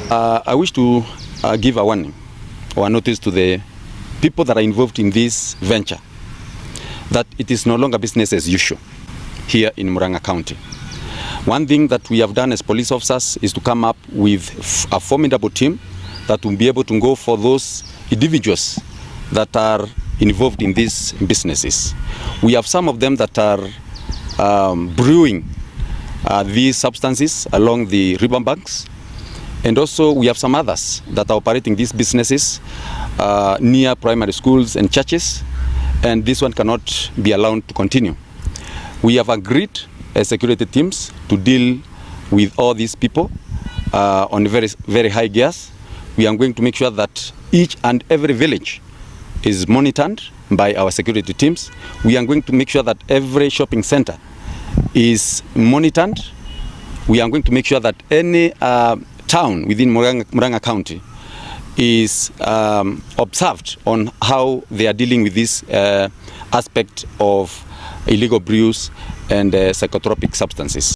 I wish to give a warning or a notice to the people that are involved in this venture that it is no longer business as usual here in Murang'a County. One thing that we have done as police officers is to come up with a formidable team that will be able to go for those individuals that are involved in these businesses. We have some of them that are brewing these substances along the riverbanks, and also we have some others that are operating these businesses near primary schools and churches, and this one cannot be allowed to continue. We have agreed as security teams to deal with all these people on very, very high gears. We are going to make sure that each and every village is monitored by our security teams. We are going to make sure that every shopping center is monitored. We are going to make sure that any town within Murang'a County is observed on how they are dealing with this aspect of illegal brews and psychotropic substances.